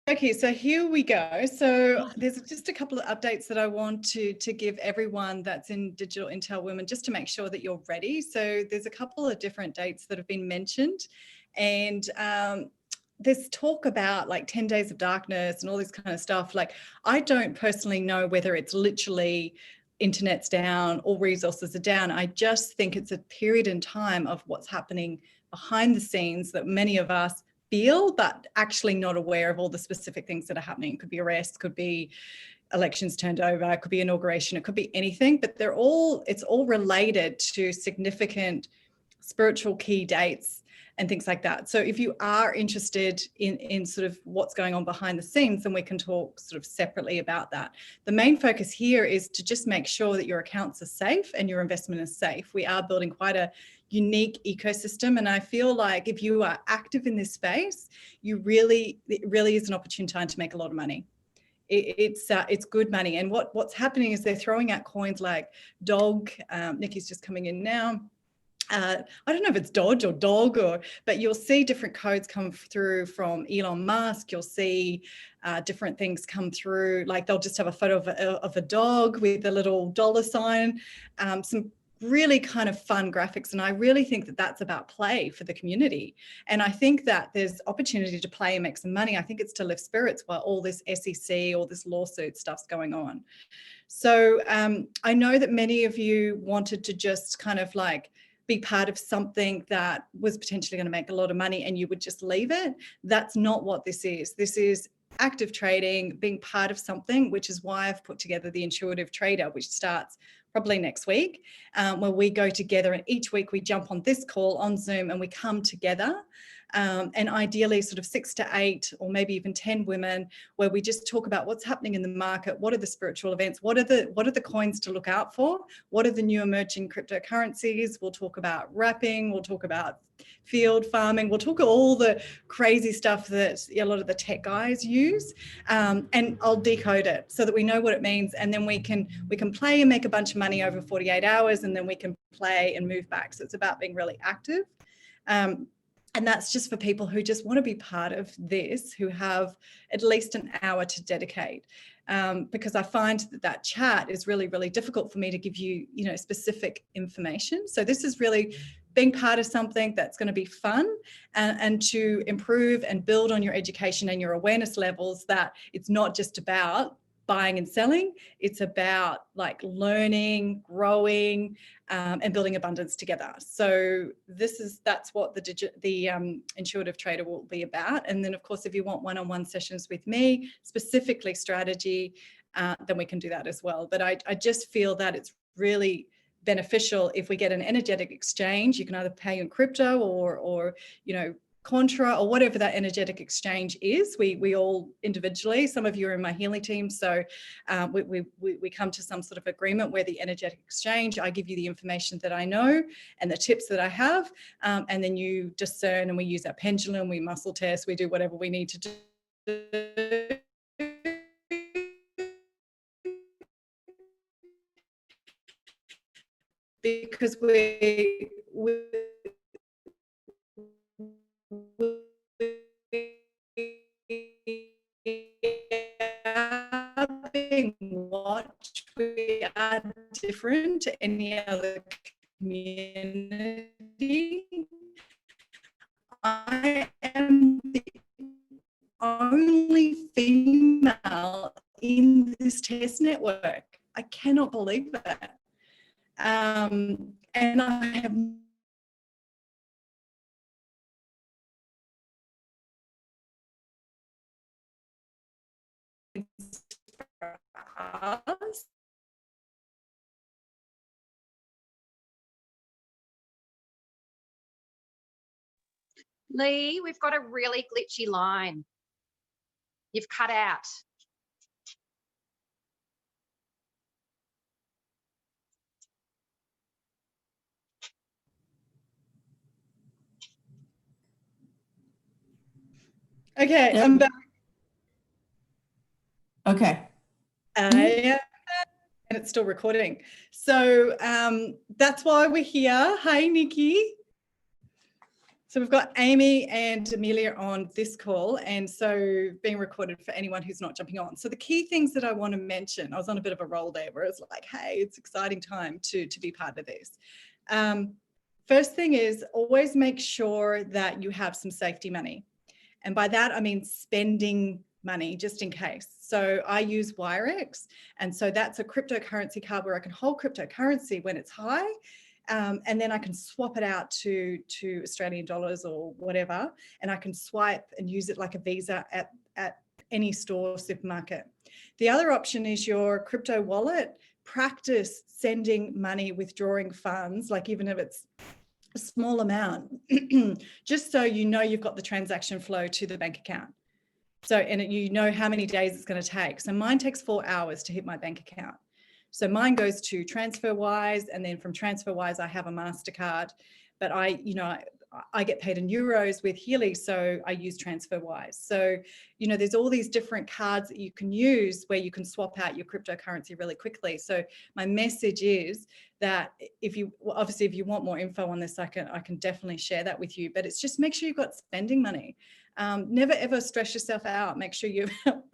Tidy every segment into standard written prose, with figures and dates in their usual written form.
Okay, so here we go. So there's just a couple of updates that I want to give everyone that's in Digital Intell Women, just to make sure that you're ready. So there's a couple of different dates that have been mentioned, and there's talk about like 10 days of darkness and all this kind of stuff. Like, I don't personally know whether it's literally internet's down or resources are down. I just think it's a period in time of what's happening behind the scenes that many of us feel, but actually not aware of all the specific things that are happening. It could be arrests, could be elections turned over, it could be inauguration, it could be anything, but it's all related to significant spiritual key dates and things like that. So if you are interested in sort of what's going on behind the scenes, then we can talk sort of separately about that. The main focus here is to just make sure that your accounts are safe and your investment is safe. We are building quite a unique ecosystem, and I feel like if you are active in this space, it really is an opportune time to make a lot of money. It's good money, and what's happening is they're throwing out coins like dog. Nikki's just coming in now. I don't know if it's Dodge or Dog, but you'll see different codes come through from Elon Musk. You'll see different things come through, like they'll just have a photo of a dog with a little dollar sign, some really kind of fun graphics. And I really think that that's about play for the community. And I think that there's opportunity to play and make some money. I think it's to lift spirits while all this SEC, all this lawsuit stuff's going on. So I know that many of you wanted to just kind of like be part of something that was potentially going to make a lot of money and you would just leave it. That's not what this is. This is active trading, being part of something, which is why I've put together the Intuitive Trader, which starts probably next week, where we go together, and each week we jump on this call on Zoom and we come together. And ideally sort of 6 to 8 or maybe even 10 women, where we just talk about what's happening in the market, what are the spiritual events, what are the coins to look out for, what are the new emerging cryptocurrencies. We'll talk about wrapping, we'll talk about field farming, we'll talk all the crazy stuff that a lot of the tech guys use, and I'll decode it so that we know what it means, and then we can play and make a bunch of money over 48 hours, and then we can play and move back. So it's about being really active. And that's just for people who just want to be part of this, who have at least an hour to dedicate. Because I find that chat is really, really difficult for me to give you, specific information. So this is really being part of something that's going to be fun, and to improve and build on your education and your awareness levels, that it's not just about buying and selling. It's about like learning, growing, and building abundance together. So that's what the Intuitive Trader will be about. And then of course, if you want one-on-one sessions with me, specifically strategy, then we can do that as well. But I just feel that it's really beneficial if we get an energetic exchange. You can either pay in crypto or Contra or whatever that energetic exchange is. We all individually, some of you are in my healing team, so we come to some sort of agreement where the energetic exchange, I give you the information that I know and the tips that I have, and then you discern, and we use our pendulum, we muscle test, we do whatever we need to do. Because we are being watched, we are different to any other community. I am the only female in this test network. I cannot believe that. And I have Lee, we've got a really glitchy line. You've cut out. Okay, I'm back. Okay. And it's still recording. So that's why we're here. Hi, Nikki. So we've got Amy and Amelia on this call, and so being recorded for anyone who's not jumping on. So the key things that I want to mention, I was on a bit of a roll there where it's like, hey, it's exciting time to be part of this. First thing is always make sure that you have some safety money. And by that, I mean spending money just in case. So I use Wirex. And so that's a cryptocurrency card where I can hold cryptocurrency when it's high. And then I can swap it out to Australian dollars or whatever. And I can swipe and use it like a Visa at any store, supermarket. The other option is your crypto wallet. Practice sending money, withdrawing funds, like even if it's a small amount, just so you know you've got the transaction flow to the bank account. So, and you know how many days it's going to take. So mine takes 4 hours to hit my bank account. So mine goes to Transferwise, and then from Transferwise, I have a MasterCard, but I get paid in euros with Healy, so I use Transferwise. So, there's all these different cards that you can use where you can swap out your cryptocurrency really quickly. So my message is that if you want more info on this, I can definitely share that with you, but it's just make sure you've got spending money. Never ever stress yourself out. Make sure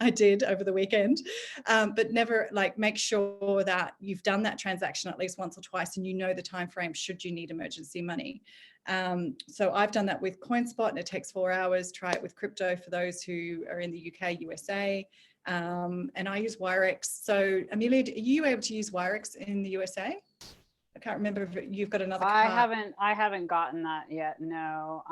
I did over the weekend, but never make sure that you've done that transaction at least once or twice and you know the time frame should you need emergency money. So I've done that with CoinSpot and it takes 4 hours. Try it with crypto for those who are in the UK, USA. And I use Wirex. So Amelia, are you able to use Wirex in the USA? I can't remember if you've got another card. I haven't gotten that yet. No.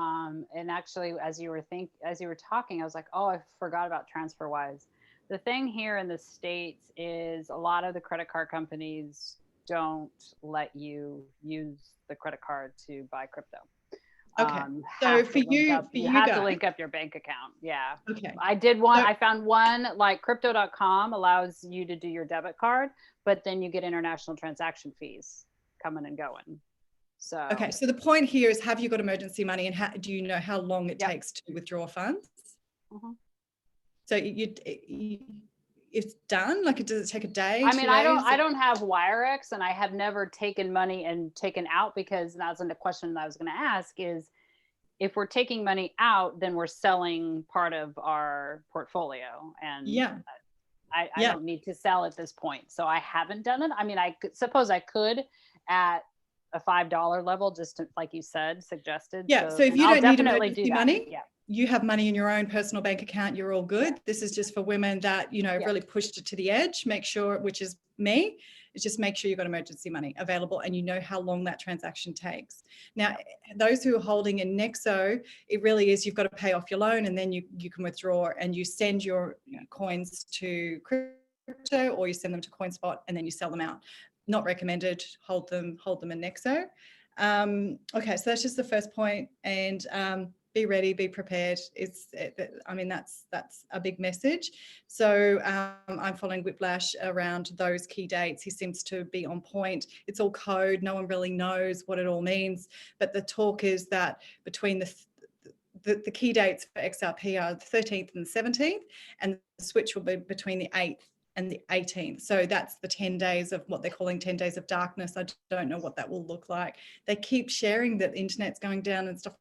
And actually, as you were talking, I was like, oh, I forgot about TransferWise. The thing here in the States is a lot of the credit card companies don't let you use the credit card to buy crypto. Okay. So for you have to link up your bank account. Yeah. Okay. I found one like crypto.com allows you to do your debit card, but then you get international transaction fees coming and going. So okay, so the point here is, have you got emergency money, and do you know how long it takes to withdraw funds? Mm-hmm. So it's done. Does it take a day? I mean, I don't have Wirex, and I have never taken money and taken out, because that's a question that I was going to ask is, if we're taking money out, then we're selling part of our portfolio, and I don't need to sell at this point. So I haven't done it. I mean, I suppose I could at a $5 level, just to, like you said, suggested. Yeah. So if you don't need emergency money, yeah, you have money in your own personal bank account, you're all good. Yeah. This is just for women that, really pushed it to the edge. Make sure, which is me, is just make sure you've got emergency money available and you know how long that transaction takes. Now, those who are holding in Nexo, it really is, you've got to pay off your loan and then you can withdraw, and you send your coins to crypto, or you send them to CoinSpot and then you sell them out. Not recommended. Hold them in Nexo. Okay, so that's just the first point. And be ready, be prepared. That's a big message. So I'm following Whiplash around those key dates. He seems to be on point. It's all code. No one really knows what it all means. But the talk is that between the key dates for XRP are the 13th and the 17th, and the switch will be between the 8th and the 18th. So that's the 10 days of what they're calling 10 days of darkness. I don't know what that will look like. They keep sharing that the internet's going down and stuff.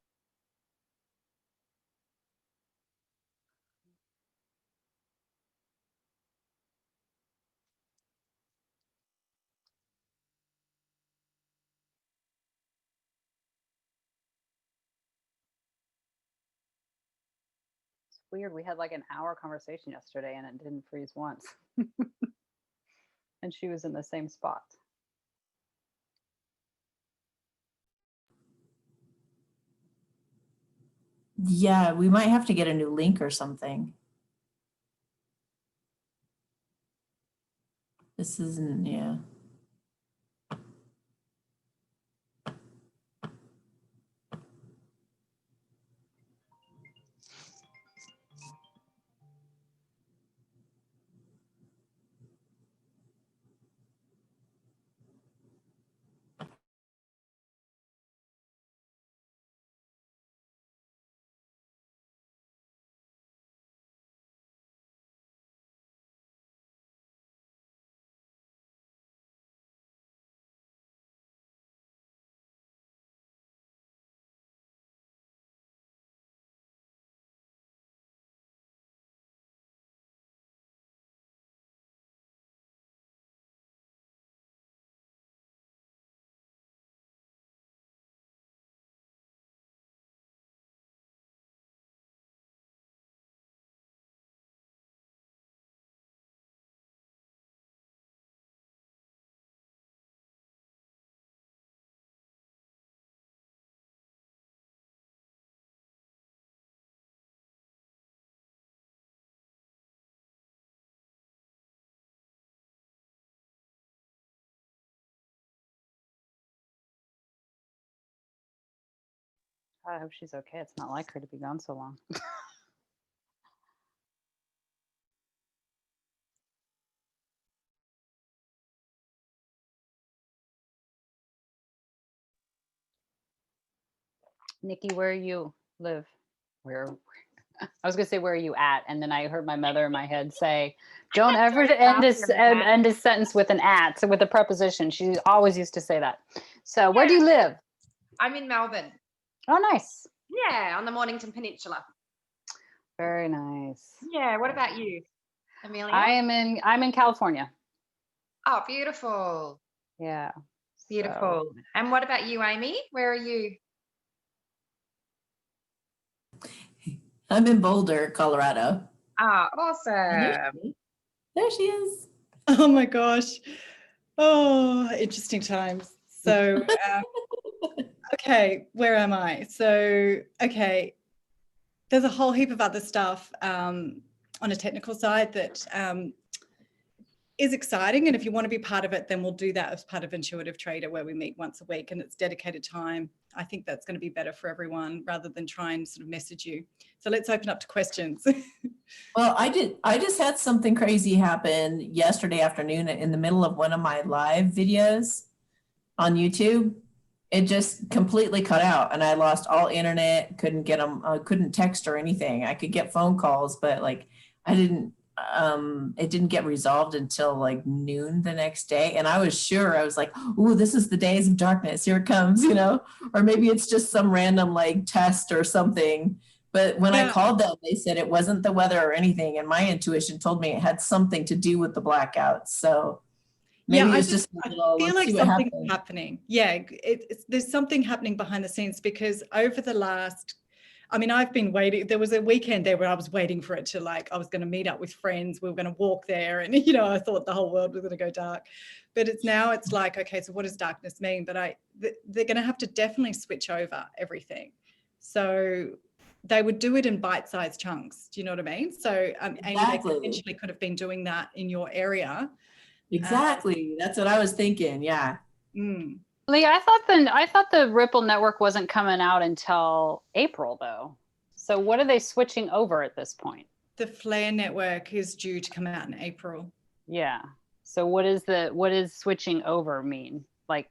It's weird. We had like an hour conversation yesterday and it didn't freeze once. And she was in the same spot. Yeah, we might have to get a new link or something. This isn't, yeah. I hope she's okay. It's not like her to be gone so long. Nikki, where you live? Where? I was gonna say, where are you at? And then I heard my mother in my head say, "Don't ever end a sentence with an at, so with a preposition." She always used to say that. So, where do you live? I'm in Melbourne. Oh, nice. Yeah, on the Mornington Peninsula. Very nice. Yeah. What about you, Amelia? I'm in California. Oh, beautiful. Yeah. Beautiful. So. And what about you, Amy? Where are you? I'm in Boulder, Colorado. Oh, And awesome. there she is. Oh my gosh. Oh, interesting times. So, okay, where am I? So, okay, there's a whole heap of other stuff on a technical side that is exciting. And if you want to be part of it, then we'll do that as part of Intuitive Trader, where we meet once a week and it's dedicated time. I think that's going to be better for everyone rather than try and sort of message you. So let's open up to questions. Well, I just had something crazy happen yesterday afternoon in the middle of one of my live videos on YouTube. It just completely cut out and I lost all internet, couldn't get them, couldn't text or anything. I could get phone calls, but like it didn't get resolved until like noon the next day. And I was like, oh, this is the days of darkness. Here it comes, or maybe it's just some random like test or something. But when I called them, they said it wasn't the weather or anything. And my intuition told me it had something to do with the blackouts. So maybe it's just a little, I feel like something's happening. Yeah, there's something happening behind the scenes because over the last, I've been waiting. There was a weekend there where I was waiting for it to I was going to meet up with friends. We were going to walk there and, I thought the whole world was going to go dark. But it's like, okay, so what does darkness mean? But they're going to have to definitely switch over everything. So they would do it in bite-sized chunks. Do you know what I mean? So Amy, they potentially could have been doing that in your area. Exactly. That's what I was thinking. Yeah. Lee, I thought the Ripple network wasn't coming out until April though. So what are they switching over at this point? The Flare network is due to come out in April. Yeah. So what is switching over mean? Like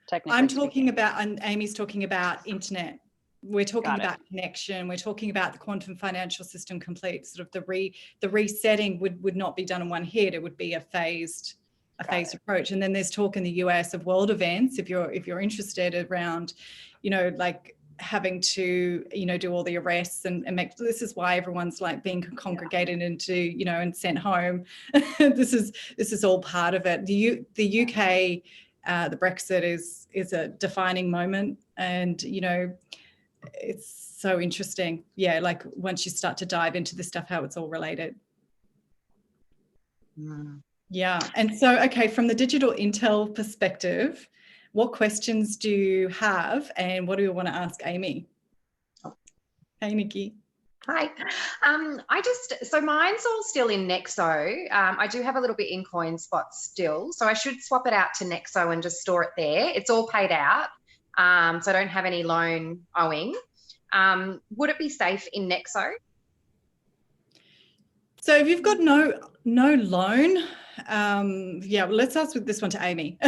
technically I'm talking about, and Amy's talking about internet. We're talking about connection. We're talking about the quantum financial system complete. Sort of the resetting would not be done in one hit. It would be a phased approach. And then there's talk in the US of world events. If you're interested around, like having to, do all the arrests and make. This is why everyone's like being congregated into, and sent home. This is all part of it. The UK, the Brexit is a defining moment, and it's so interesting. Yeah, like once you start to dive into this stuff, how it's all related. Yeah. And so, okay, from the Digital Intel perspective, what questions do you have and what do you want to ask Amy? Hey, Nikki. Hi. So mine's all still in Nexo. I do have a little bit in CoinSpot still. So I should swap it out to Nexo and just store it there. It's all paid out. So I don't have any loan owing. Would it be safe in Nexo? So if you've got no loan, let's ask with this one to Amy.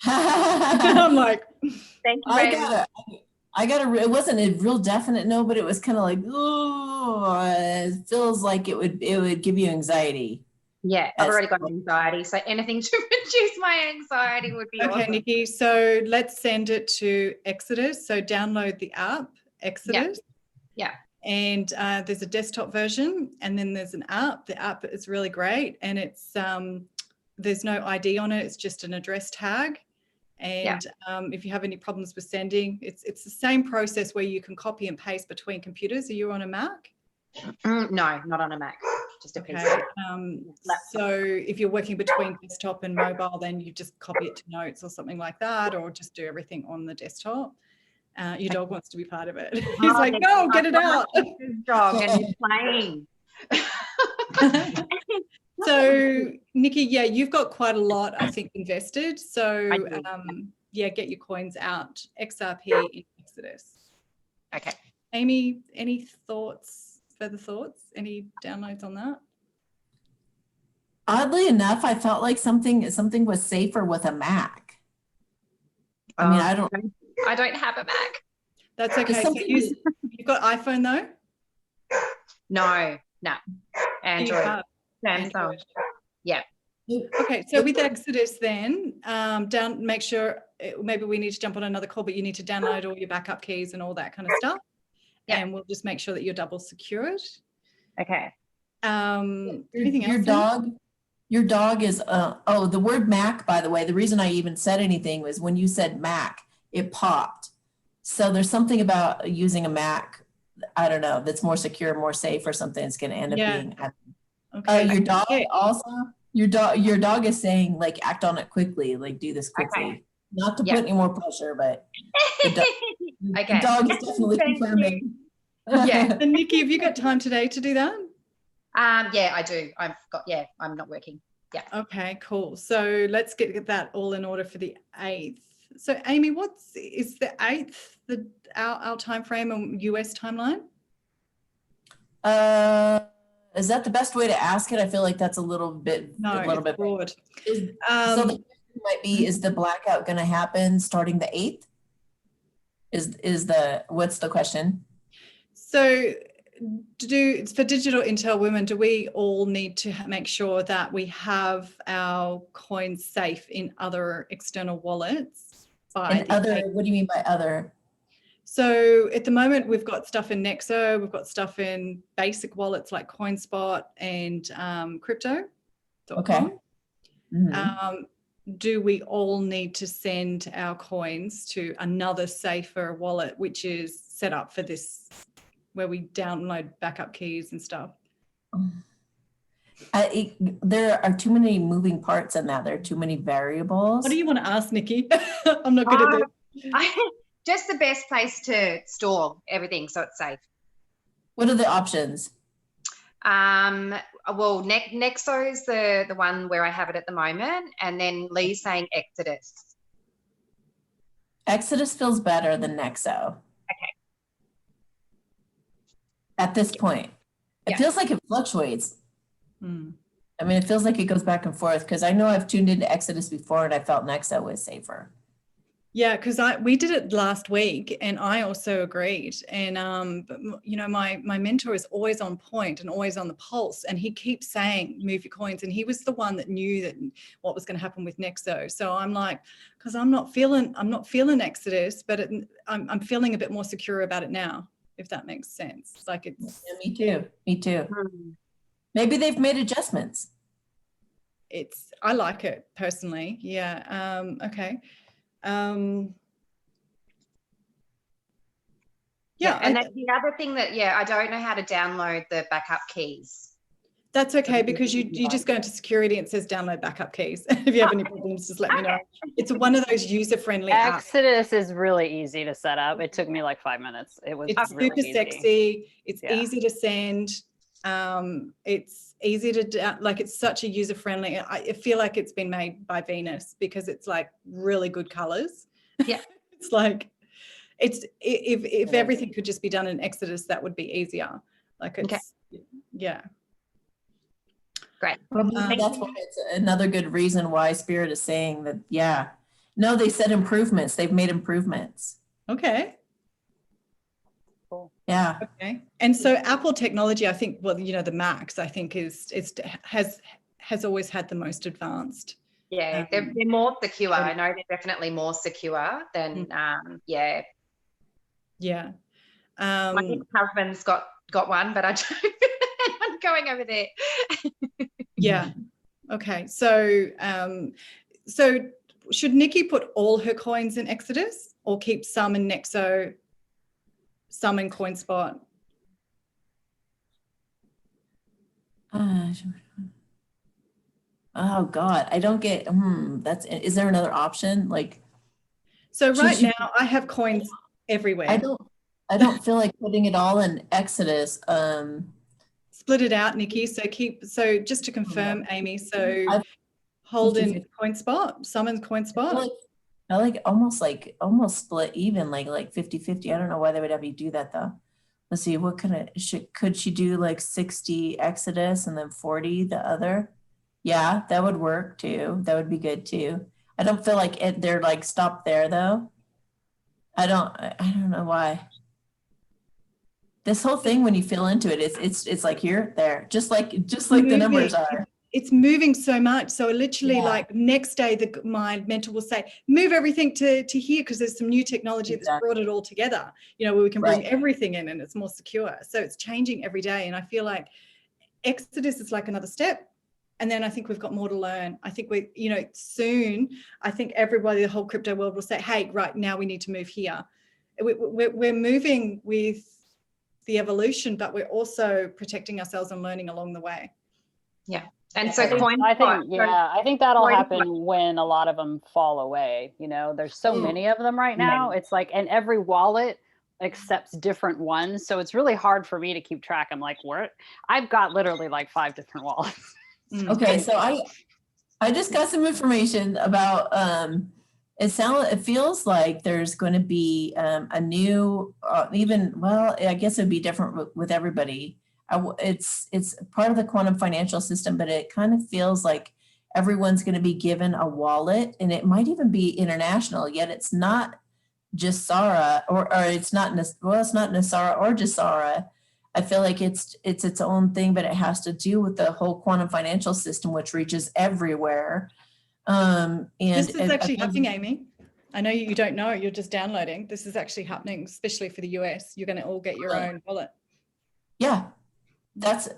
I'm like, thank you. It wasn't a real definite no, but it was kind of like, it feels like it would give you anxiety. Yeah, I've already got anxiety. So anything to reduce my anxiety would be okay, awesome. Nikki. So let's send it to Exodus. So download the app, Exodus. Yeah. And there's a desktop version and then there's an app. The app is really great and it's there's no ID on it. It's just an address tag. And if you have any problems with sending, it's the same process where you can copy and paste between computers. Are you on a Mac? No, not on a Mac, just a PC. So if you're working between desktop and mobile, then you just copy it to notes or something like that, or just do everything on the desktop. Your dog wants to be part of it. He's like, no, get it out. Dog and he's playing. So, Nikki, you've got quite a lot, I think, invested. So, get your coins out, XRP in Exodus. Okay. Amy, any further thoughts, any downloads on that? Oddly enough, I felt like something was safer with a Mac. I mean, I don't have a Mac. That's okay. So you've got iPhone though? No. Android. Samsung. Yeah. Okay, so with Exodus then, make sure, maybe we need to jump on another call, but you need to download all your backup keys and all that kind of stuff. Yeah. And we'll just make sure that you're double secured. Okay. Anything else? Your dog is, the word Mac, by the way, the reason I even said anything was when you said Mac, it popped. So there's something about using a Mac, I don't know, that's more secure, more safe or something. It's going to end up being. Okay. Your dog also, your dog is saying like, act on it quickly, like do this quickly. Okay. Not to put any more pressure, but the dog is definitely confirming. Yeah. And Nikki, have you got time today to do that? Yeah, I do. I'm not working. Yeah. Okay, cool. So let's get that all in order for the 8th. So Amy, is the 8th our time frame and US timeline? Is that the best way to ask it? I feel like that's a little bit broad. So the question might be, is the blackout going to happen starting the 8th? What's the question? So for Digital Intell Women, do we all need to make sure that we have our coins safe in other external wallets? What do you mean by other? So at the moment, we've got stuff in Nexo, we've got stuff in basic wallets like CoinSpot and crypto.com. Okay. Mm-hmm. Do we all need to send our coins to another safer wallet, which is set up for this, where we download backup keys and stuff? There are too many moving parts in that. There are too many variables. What do you want to ask, Nikki? I'm not good at this. Just the best place to store everything so it's safe. What are the options? Well, Nexo is the one where I have it at the moment, and then Lee's saying Exodus. Exodus feels better than Nexo. Okay. At this point, it feels like it fluctuates. I mean, it feels like it goes back and forth because I know I've tuned into Exodus before and I felt Nexo was safer. Yeah, because we did it last week and I also agreed. And, you know, my mentor is always on point and always on the pulse. And he keeps saying, move your coins. And he was the one that knew what was going to happen with Nexo. So I'm like, because I'm not feeling Exodus, but I'm feeling a bit more secure about it now, if that makes sense. Like it's. Yeah, me too. Maybe they've made adjustments. I like it personally. Yeah. Okay. And the other thing that, I don't know how to download the backup keys. That's okay, because you just go into security and it says download backup keys. If you have any problems, just let me know. It's one of those user-friendly apps. Exodus is really easy to set up. It took me like 5 minutes. It's really super sexy. It's easy to send. It's easy to like, it's such a user-friendly. I feel like it's been made by Venus because it's like really good colors. Yeah. It's like, if everything could just be done in Exodus, that would be easier. Like it's, yeah. Great. That's why it's another good reason why Spirit is saying that, no, they said improvements. They've made improvements. Okay. Cool. Yeah. Okay. And so Apple technology, I think, well, you know, the Macs, I think has always had the most advanced. Yeah, they're more secure. I know they're definitely more secure than, Yeah. My husband's got one, but I don't. I'm going over there. Yeah. Okay. So, so should Nikki put all her coins in Exodus or keep some in Nexo, some in CoinSpot? Oh God, I don't get. Is there another option? Like, so right now I have coins everywhere. I don't feel like putting it all in Exodus. Split it out, Nikki. So just to confirm, Amy. So hold in CoinSpot, some in CoinSpot. I almost split even, like 50-50. I don't know why they would have you do that though. Let's see, what could she do like 60 Exodus and then 40 the other? Yeah, that would work too. That would be good too. I don't feel like they're like stopped there though. I don't know why. This whole thing, when you feel into it, it's like here, there, just like the numbers are. It's moving so much. So literally, Yeah. like next day, my mentor will say, move everything to here, because there's some new technology that's brought it all together, you know, where we can bring everything in and it's more secure. So it's changing every day. And I feel like Exodus is like another step. And then I think we've got more to learn. I think soon, I think everybody, the whole crypto world will say, hey, right now we need to move here. We're moving with the evolution, but we're also protecting ourselves and learning along the way. Yeah. And so I think that'll happen when a lot of them fall away. You know, there's so many of them right now. It's like, and every wallet accepts different ones. So it's really hard for me to keep track. I'm like, I've got literally like 5 different wallets. Okay. So I just got some information about, it feels like there's going to be a new, I guess it'd be different with everybody. It's part of the quantum financial system, but it kind of feels like everyone's going to be given a wallet, and it might even be international, yet it's not just Sara, or it's not Nasara or Jasara. I feel like it's its own thing, but it has to do with the whole quantum financial system, which reaches everywhere. And this is actually happening, Amy. I know you don't know, you're just downloading. This is actually happening, especially for the US. You're going to all get your own wallet. Yeah, that's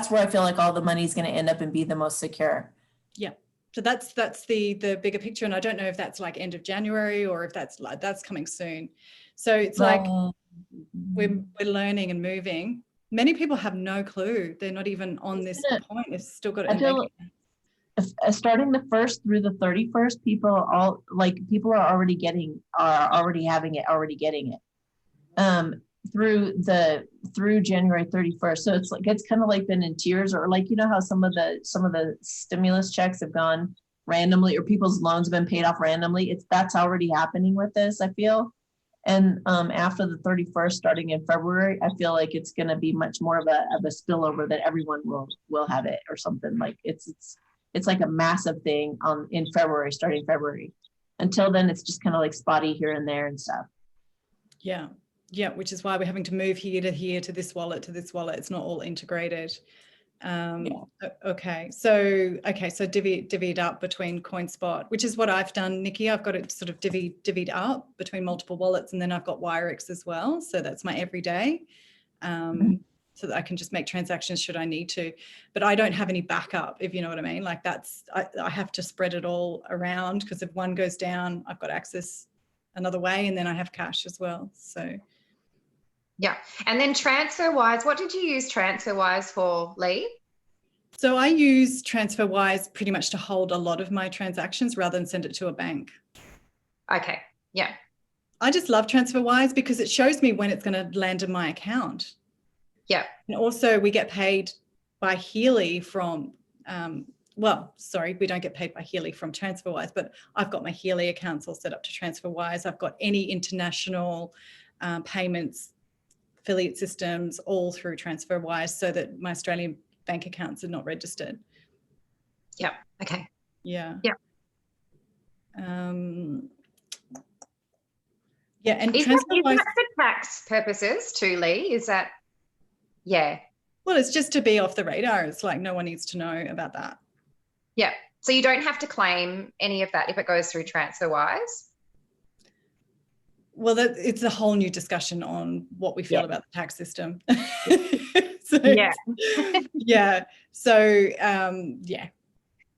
where I feel like all the money is going to end up and be the most secure. Yeah. So that's the bigger picture. And I don't know if that's like end of January or if that's coming soon. So it's like we're learning and moving. Many people have no clue. They're not even on this point. They've still got it. Starting the 1st through the 31st, people are already getting it. Through January 31st. So it's kind of like been in tiers, or like, you know how some of the stimulus checks have gone randomly, or people's loans have been paid off randomly. That's already happening with this, I feel. And after the 31st, starting in February, I feel like it's going to be much more of a spillover, that everyone will have it or something. Like it's like a massive thing in February, starting February. Until then, it's just kind of like spotty here and there and stuff. Yeah. Yeah, which is why we're having to move here to here, to this wallet, to this wallet. It's not all integrated. Okay, so divvy it up between CoinSpot, which is what I've done, Nikki. I've got it sort of divvied up between multiple wallets, and then I've got Wirex as well. So that's my everyday, so that I can just make transactions should I need to. But I don't have any backup, if you know what I mean. Like I have to spread it all around, because if one goes down, I've got access another way, and then I have cash as well. So. Yeah. And then Transferwise, what did you use Transferwise for, Lee? So I use Transferwise pretty much to hold a lot of my transactions rather than send it to a bank. Okay. Yeah. I just love Transferwise because it shows me when it's going to land in my account. Yeah. And also we get paid by Healy from, we don't get paid by Healy from Transferwise, but I've got my Healy accounts all set up to Transferwise. I've got any international payments, affiliate systems, all through Transferwise, so that my Australian bank accounts are not registered. Yeah. Okay. Yeah. Yeah. And is that for tax purposes too, Lee? Is that? Yeah. Well, it's just to be off the radar. It's like no one needs to know about that. Yeah. So you don't have to claim any of that if it goes through Transferwise? Well, it's a whole new discussion on what we feel about the tax system. So, yeah. So, yeah.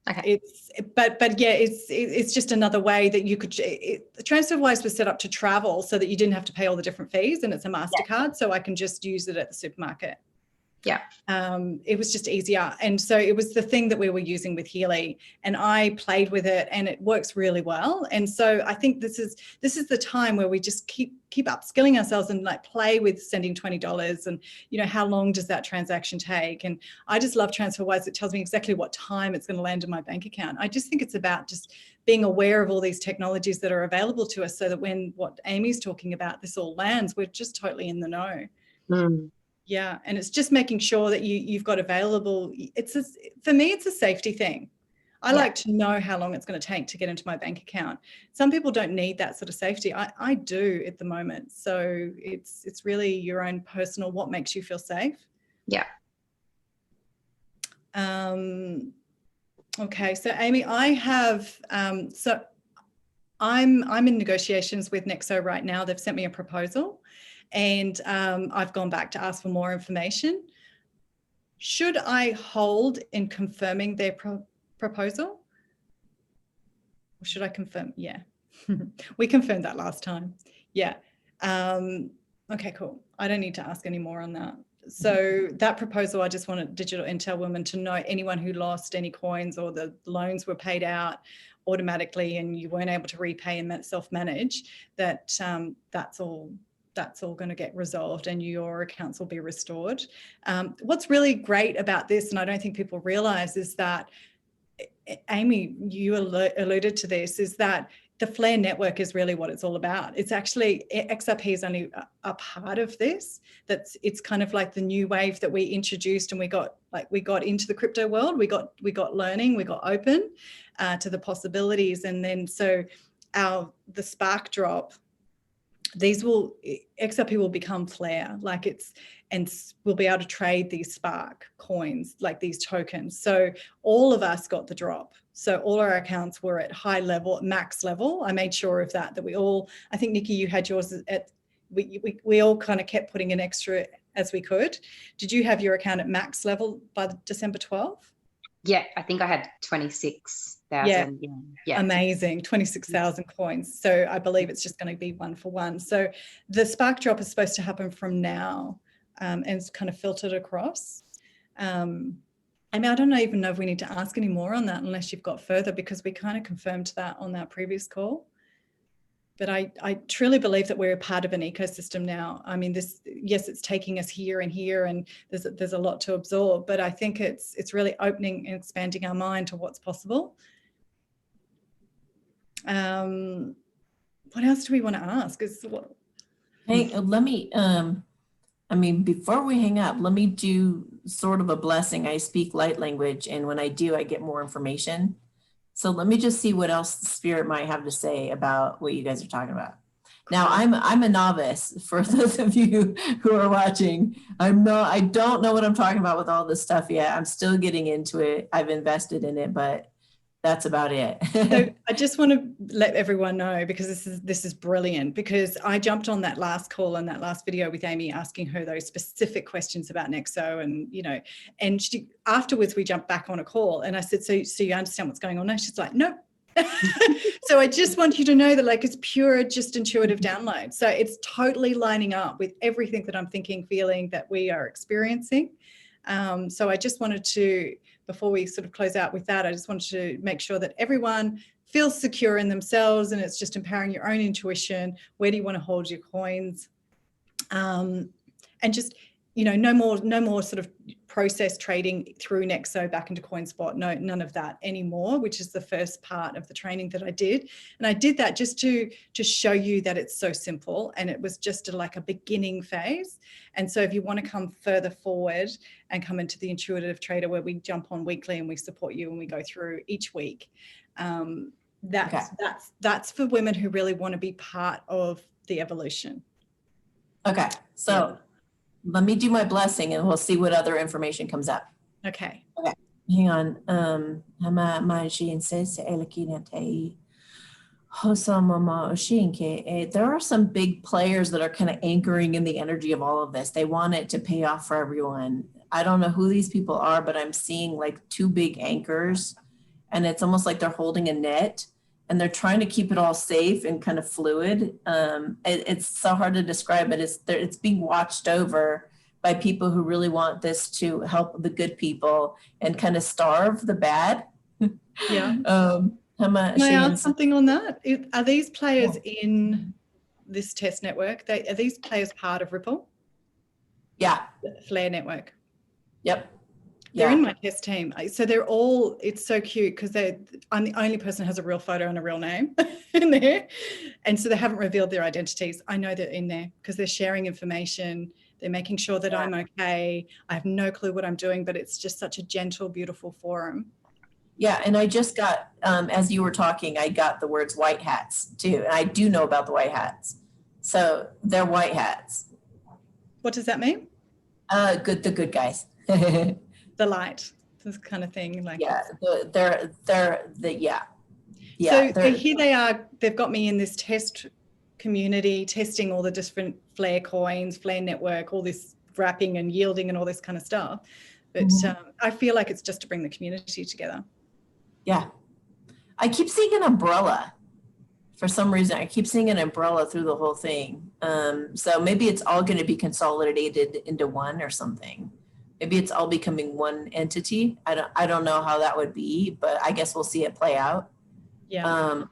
Okay. It's just another way that you could. Transferwise was set up to travel so that you didn't have to pay all the different fees, and it's a MasterCard, so I can just use it at the supermarket. Yeah. It was just easier. And so it was the thing that we were using with Healy, and I played with it and it works really well. And so I think this is the time where we just keep upskilling ourselves and like play with sending $20 and, you know, how long does that transaction take? And I just love Transferwise. It tells me exactly what time it's going to land in my bank account. I just think it's about just being aware of all these technologies that are available to us so that when what Amy's talking about, this all lands, we're just totally in the know. Yeah, and it's just making sure that you've got available. For me, it's a safety thing. I like to know how long it's going to take to get into my bank account. Some people don't need that sort of safety. I do at the moment. So it's really your own personal, what makes you feel safe. Yeah. Okay, so Amy, I have so I'm in negotiations with Nexo right now. They've sent me a proposal. And I've gone back to ask for more information. Should I hold in confirming their proposal? Or should I confirm? Yeah, we confirmed that last time. Yeah. Okay, cool. I don't need to ask any more on that. So that proposal, I just wanted Digital Intell Women to know anyone who lost any coins or the loans were paid out automatically and you weren't able to repay and self-manage, that that's all going to get resolved and your accounts will be restored. What's really great about this, and I don't think people realize, is that, Amy, you alluded to this, is that the Flare network is really what it's all about. It's actually, XRP is only a part of this. It's kind of like the new wave that we introduced, and we got into the crypto world. We got learning, we got open to the possibilities, and then so the Spark drop. XRP will become Flare, and we'll be able to trade these Spark coins, like these tokens. So all of us got the drop. So all our accounts were at high level, max level. I made sure of that we all, I think Nikki, you had yours at, we all kind of kept putting in extra as we could. Did you have your account at max level by December 12th? Yeah, I think I had 26,000. Yeah. Amazing, 26,000 coins. So I believe it's just going to be 1 for 1. So the Spark drop is supposed to happen from now, and it's kind of filtered across. I mean, I don't even know if we need to ask any more on that unless you've got further, because we kind of confirmed that on our previous call. But I truly believe that we're a part of an ecosystem now. I mean, yes, it's taking us here and here, and there's a lot to absorb, but I think it's really opening and expanding our mind to what's possible. What else do we want to ask? Hey, let me, I mean, before we hang up, let me do sort of a blessing. I speak light language, and when I do, I get more information. So let me just see what else the Spirit might have to say about what you guys are talking about. Now, I'm a novice. For those of you who are watching, I don't know what I'm talking about with all this stuff yet. I'm still getting into it. I've invested in it, but that's about it. So I just want to let everyone know, because this is brilliant, because I jumped on that last call and that last video with Amy, asking her those specific questions about Nexo, and and afterwards we jumped back on a call and I said, so you understand what's going on now? She's like, nope. So I just want you to know that, like, it's pure, just intuitive download. So it's totally lining up with everything that I'm thinking, feeling, that we are experiencing. So I just wanted to, before we sort of close out with that, I just wanted to make sure that everyone feels secure in themselves, and it's just empowering your own intuition. Where do you want to hold your coins? And just, no more sort of process trading through Nexo back into CoinSpot. No, none of that anymore, which is the first part of the training that I did. And I did that just to show you that it's so simple, and it was just like a beginning phase. And so if you want to come further forward and come into the intuitive trader, where we jump on weekly and we support you and we go through each week, that's for women who really want to be part of the evolution. Okay, so let me do my blessing and we'll see what other information comes up. Okay. Hang on. There are some big players that are kind of anchoring in the energy of all of this. They want it to pay off for everyone. I don't know who these people are, but I'm seeing like 2 big anchors, and it's almost like they're holding a net and they're trying to keep it all safe and kind of fluid. It's so hard to describe, but it's being watched over by people who really want this to help the good people and kind of starve the bad. Yeah. Can I ask something on that? Are these players in this test network? Are these players part of Ripple? Yeah. The Flare network? Yep. They're in my test team. So they're all, it's so cute because I'm the only person who has a real photo and a real name in there. And so they haven't revealed their identities. I know they're in there because they're sharing information. They're making sure that I'm okay. I have no clue what I'm doing, but it's just such a gentle, beautiful forum. Yeah, and I just got, as you were talking, I got the words white hats too. And I do know about the white hats. So they're white hats. What does that mean? The good guys. The light, this kind of thing. Like they're So here they are. They've got me in this test community, testing all the different Flare coins, Flare network, all this wrapping and yielding and all this kind of stuff. But I feel like it's just to bring the community together. Yeah, I keep seeing an umbrella. For some reason, I keep seeing an umbrella through the whole thing. So maybe it's all going to be consolidated into one or something. Maybe it's all becoming one entity. I don't know how that would be, but I guess we'll see it play out. Yeah.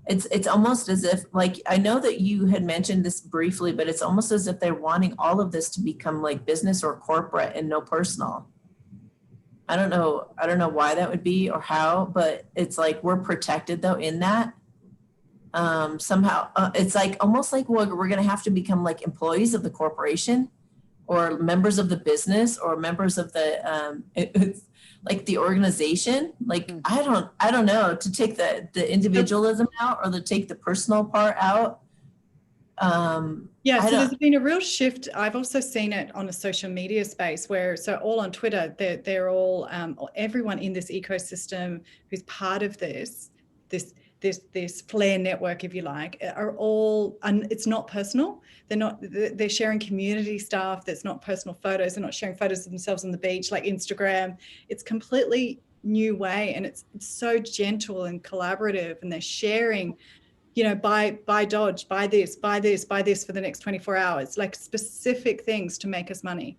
It's almost as if, like, I know that you had mentioned this briefly, but it's almost as if they're wanting all of this to become like business or corporate and no personal. I don't know why that would be or how, but it's like we're protected though in that. Somehow it's like almost like we're going to have to become like employees of the corporation or members of the business or members of the like the organization. Like I don't know, to take the individualism out or to take the personal part out. So there's been a real shift. I've also seen it on a social media space where, so all on Twitter, they're all, everyone in this ecosystem who's part of this Flare network, if you like, are all, and it's not personal. They're sharing community stuff that's not personal photos. They're not sharing photos of themselves on the beach like Instagram. It's completely new way, and it's so gentle and collaborative, and they're sharing, you know, buy Dodge, buy this for the next 24 hours, like specific things to make us money.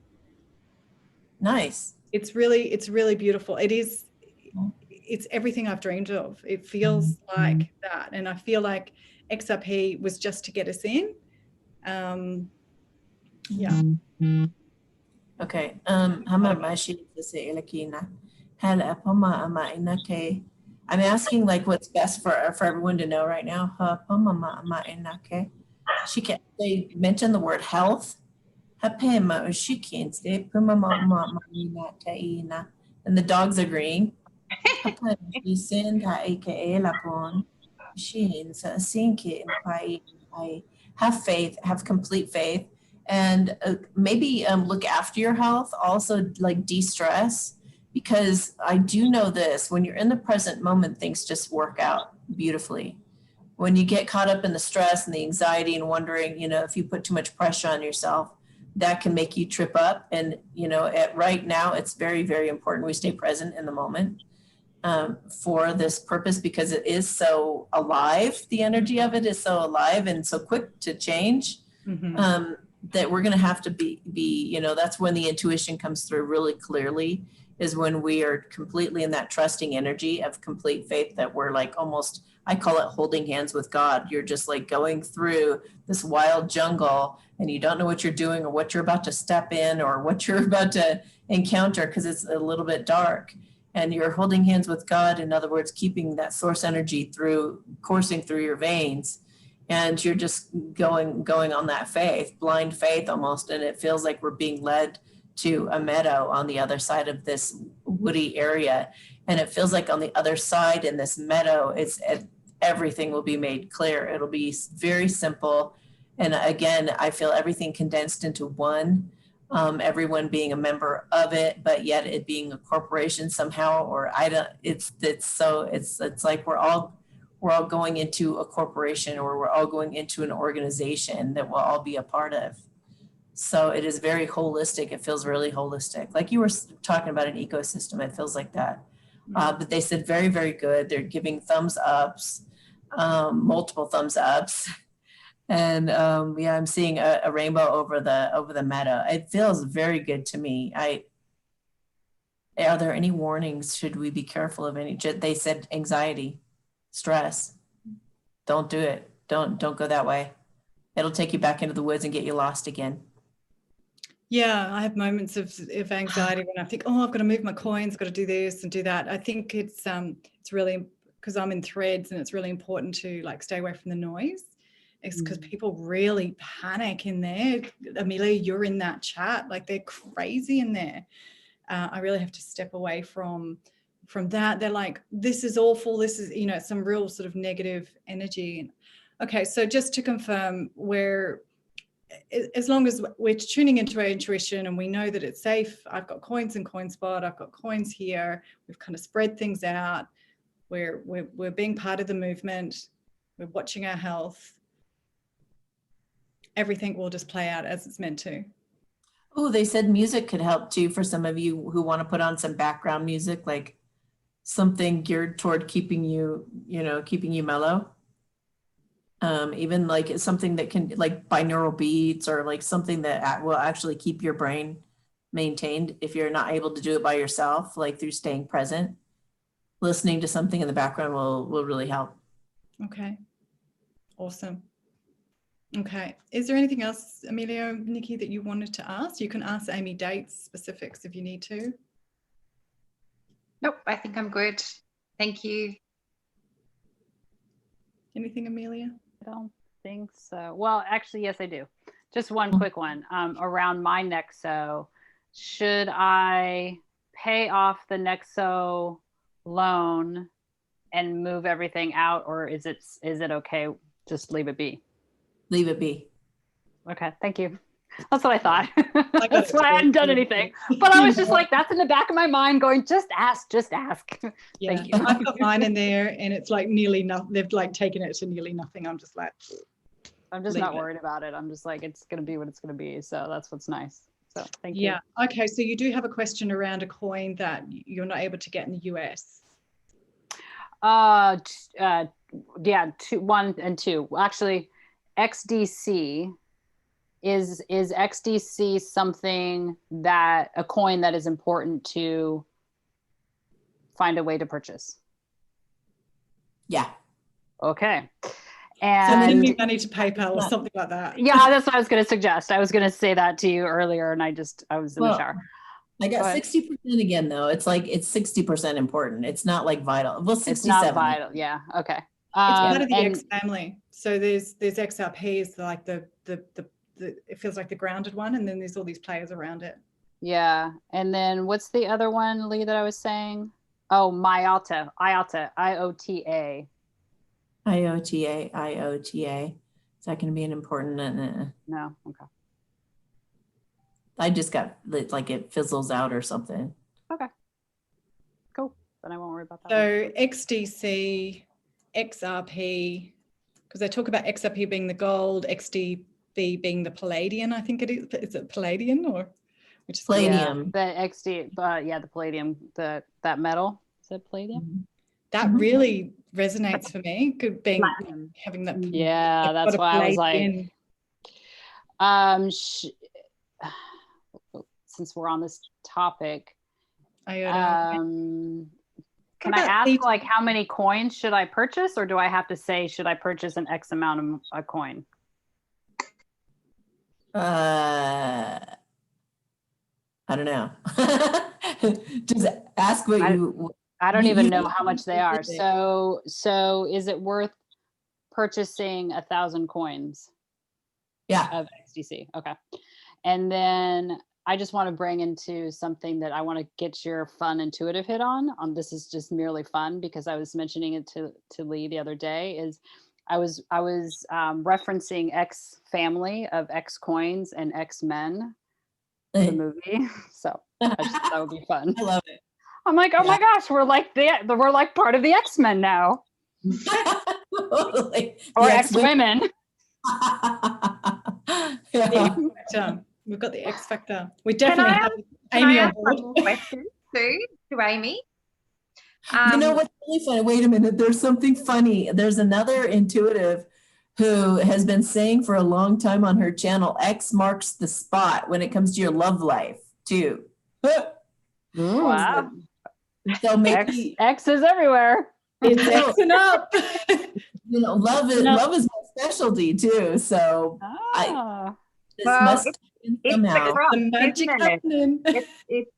Nice. It's really beautiful. It's everything I've dreamed of. It feels like that. And I feel like XRP was just to get us in. Okay. I'm asking like what's best for everyone to know right now. They mentioned the word health. And the dog's agreeing. Have faith, have complete faith, and maybe look after your health. Also, like de-stress, because I do know this: when you're in the present moment, things just work out beautifully. When you get caught up in the stress and the anxiety and wondering, you know, if you put too much pressure on yourself, that can make you trip up. And, you know, right now, it's very, very important we stay present in the moment for this purpose, because it is so alive. The energy of it is so alive and so quick to change that we're going to have to be, you know, that's when the intuition comes through really clearly, is when we are completely in that trusting energy of complete faith that we're like almost, I call it holding hands with God. You're just like going through this wild jungle and you don't know what you're doing or what you're about to step in or what you're about to encounter because it's a little bit dark. And you're holding hands with God. In other words, keeping that source energy coursing through your veins. And you're just going on that faith, blind faith almost. And it feels like we're being led to a meadow on the other side of this woody area. And it feels like on the other side in this meadow, everything will be made clear. It'll be very simple. And again, I feel everything condensed into one, everyone being a member of it, but yet it being a corporation somehow, or it's like we're all going into a corporation, or we're all going into an organization that we'll all be a part of. So it is very holistic. It feels really holistic. Like you were talking about an ecosystem, it feels like that. But they said very, very good. They're giving thumbs ups, multiple thumbs ups. And yeah, I'm seeing a rainbow over the meadow. It feels very good to me. Are there any warnings? Should we be careful of any? They said anxiety, stress. Don't do it. Don't go that way. It'll take you back into the woods and get you lost again. Yeah, I have moments of anxiety when I think, oh, I've got to move my coins, got to do this and do that. I think it's really, because I'm in threads, and it's really important to like stay away from the noise. It's because people really panic in there. Amelia, you're in that chat, like they're crazy in there. I really have to step away from that. They're like, this is awful. This is, some real sort of negative energy. Okay, so just to confirm, as long as we're tuning into our intuition and we know that it's safe, I've got coins in CoinSpot, I've got coins here, we've kind of spread things out, we're being part of the movement, we're watching our health, everything will just play out as it's meant to. Oh, they said music could help too for some of you who want to put on some background music, like something geared toward keeping you mellow. Even like something that can, like binaural beats, or like something that will actually keep your brain maintained if you're not able to do it by yourself, like through staying present. Listening to something in the background will really help. Okay, awesome. Okay, is there anything else, Amelia, Nikki, that you wanted to ask? You can ask Amy dates, specifics if you need to. Nope, I think I'm good. Thank you. Anything, Amelia? I don't think so. Well, actually, yes, I do. Just one quick one around my Nexo. Should I pay off the Nexo loan and move everything out, or is it okay? Just leave it be. Leave it be. Okay, thank you. That's what I thought. That's why I hadn't done anything. But I was just like, that's in the back of my mind going, just ask, just ask. Yeah. Thank you. I've got mine in there and it's like nearly nothing. They've like taken it to nearly nothing. I'm just like, I'm just not worried about it. I'm just like, it's going to be what it's going to be. So that's what's nice. So thank you. Yeah. Okay. So you do have a question around a coin that you're not able to get in the US. Yeah, 1 and 2. Actually, XDC. Is XDC something that a coin that is important to find a way to purchase? Yeah. Okay. And And so money to PayPal or something like that. Yeah, that's what I was going to suggest. I was going to say that to you earlier, and I was in the shower. I got 60% again, though. It's like it's 60% important. It's not like vital. Well, 67. It's not vital. Yeah. Okay. It's part of the X family. So there's XRP, like the it feels like the grounded one, and then there's all these players around it. Yeah. And then what's the other one, Lee, that I was saying? Oh, IOTA. IOTA. Is that going to be an important? No. Okay. I just got like it fizzles out or something. Okay. Cool. Then I won't worry about that. So XDC, XRP, because they talk about XRP being the gold, XDB being the palladium, I think it is. Is it palladium or which is palladium? Yeah, the XD, yeah, the palladium, that metal. Is it palladium? That really resonates for me. Having that. Yeah, that's why I was like, since we're on this topic, can I ask like how many coins should I purchase, or do I have to say should I purchase an X amount of a coin? I don't know. Just ask what I don't even know how much they are. So is it worth purchasing 1,000 coins? Yeah. Of XDC. Okay. And then I just want to bring into something that I want to get your fun intuitive hit on. This is just merely fun because I was mentioning it to Lee the other day. Is I was referencing X family of X coins and X men, the movie. So I just thought that would be fun. I love it. I'm like, oh my gosh, we're like part of the X-Men now. Or X-Women. We've got the X factor. We definitely have Amy on board. Question too to Amy. You know what's really funny? Wait a minute. There's something funny. There's another intuitive who has been saying for a long time on her channel, X marks the spot when it comes to your love life too. Wow. So maybe X is everywhere. It's Xing up. you know, love is my specialty too. So this Well, must it's somehow. the cross, The magic isn't it? happening.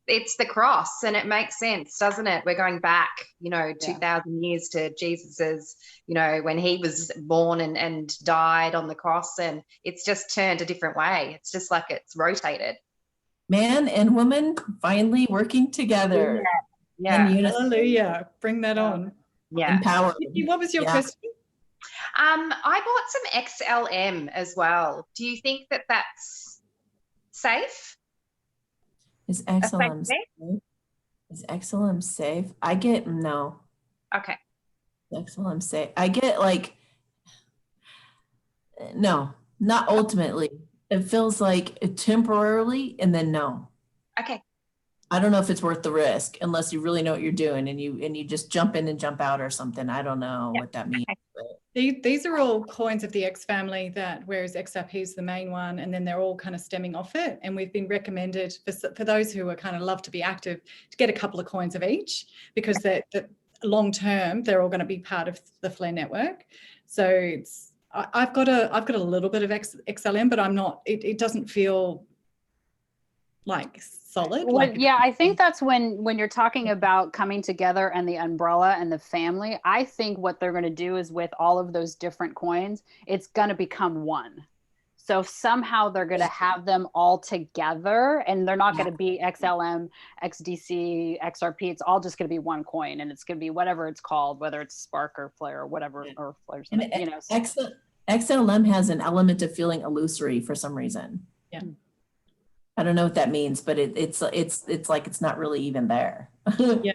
It's the cross, and it makes sense, doesn't it? We're going back, 2,000 years to Jesus's, when he was born and died on the cross, and it's just turned a different way. It's just like it's rotated. Man and woman finally working together. Yeah. Hallelujah. Bring that on. Yeah. Empowered. Nikki, what was your question? I bought some XLM as well. Do you think that that's safe? Is XLM safe? Is XLM safe? I get no. Okay. XLM safe. I get no, not ultimately. It feels like temporarily and then no. Okay. I don't know if it's worth the risk unless you really know what you're doing and you just jump in and jump out or something. I don't know what that means. These are all coins of the X family, whereas XRP is the main one, and then they're all kind of stemming off it. And we've been recommended for those who are kind of love to be active to get a couple of coins of each, because they're long term they're all going to be part of the Flare network. So I've got a little bit of XLM, but I'm not. It doesn't feel like solid. Yeah, I think that's when you're talking about coming together and the umbrella and the family. I think what they're going to do is with all of those different coins, it's going to become one. So somehow they're going to have them all together, and they're not going to be XLM, XDC, XRP. It's all just going to be one coin, and it's going to be whatever it's called, whether it's Spark or Flare or whatever, or Flare's, XLM has an element of feeling illusory for some reason. Yeah. I don't know what that means, but it's like it's not really even there. Yeah.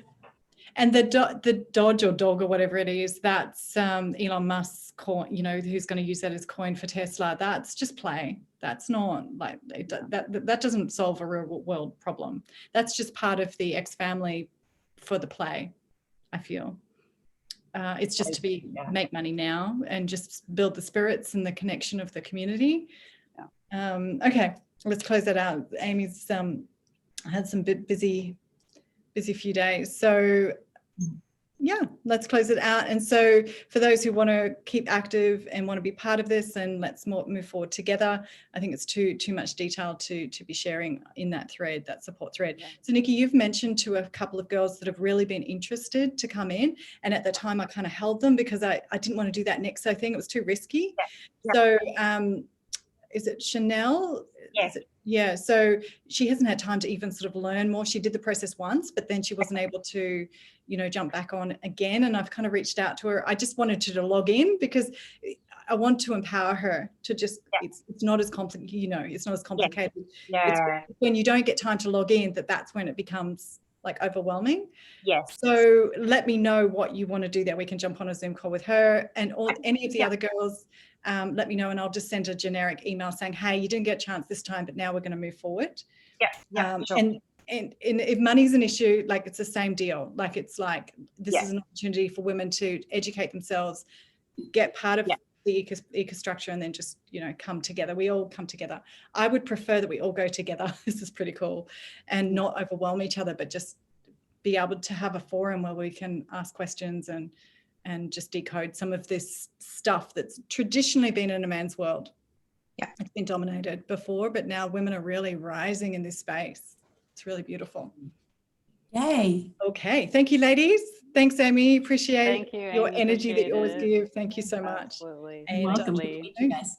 And the Dodge or Dog or whatever it is, that's Elon Musk's coin, who's going to use that as coin for Tesla. That's just play. That's not like that doesn't solve a real world problem. That's just part of the X family for the play, I feel. It's just to make money now and just build the spirits and the connection of the community. Yeah. Okay. Let's close that out. Amy's had some busy few days. So yeah, let's close it out. And so for those who want to keep active and want to be part of this, and let's move forward together. I think it's too much detail to be sharing in that thread, that support thread. Yeah. So Nikki, you've mentioned to a couple of girls that have really been interested to come in. And at the time I kind of held them because I didn't want to do that Nexo thing. It was too risky. Yeah. So is it Chanel? Yes. Yeah. So she hasn't had time to even sort of learn more. She did the process once, but then she wasn't able to, jump back on again. And I've kind of reached out to her. I just wanted her to log in because I want to empower her to just, it's not as complicated, it's not as complicated. Yeah. It's when you don't get time to log in, that's when it becomes like overwhelming. Yes. So let me know what you want to do there. We can jump on a Zoom call with her and any of the other girls. Let me know and I'll just send a generic email saying, hey, you didn't get a chance this time, but now we're going to move forward. Sure. And if money's an issue, like it's the same deal. Like it's like this is an opportunity for women to educate themselves, get part of the eco structure, and then just come together. We all come together. I would prefer that we all go together. This is pretty cool, and not overwhelm each other, but just be able to have a forum where we can ask questions and just decode some of this stuff that's traditionally been in a man's world. Yeah, it's been dominated before, but now women are really rising in this space. It's really beautiful. Yay. Okay. Thank you, ladies. Thanks, Amy. Appreciate your energy that you always give. Thank you so much. Absolutely. And welcome. Thank you, guys.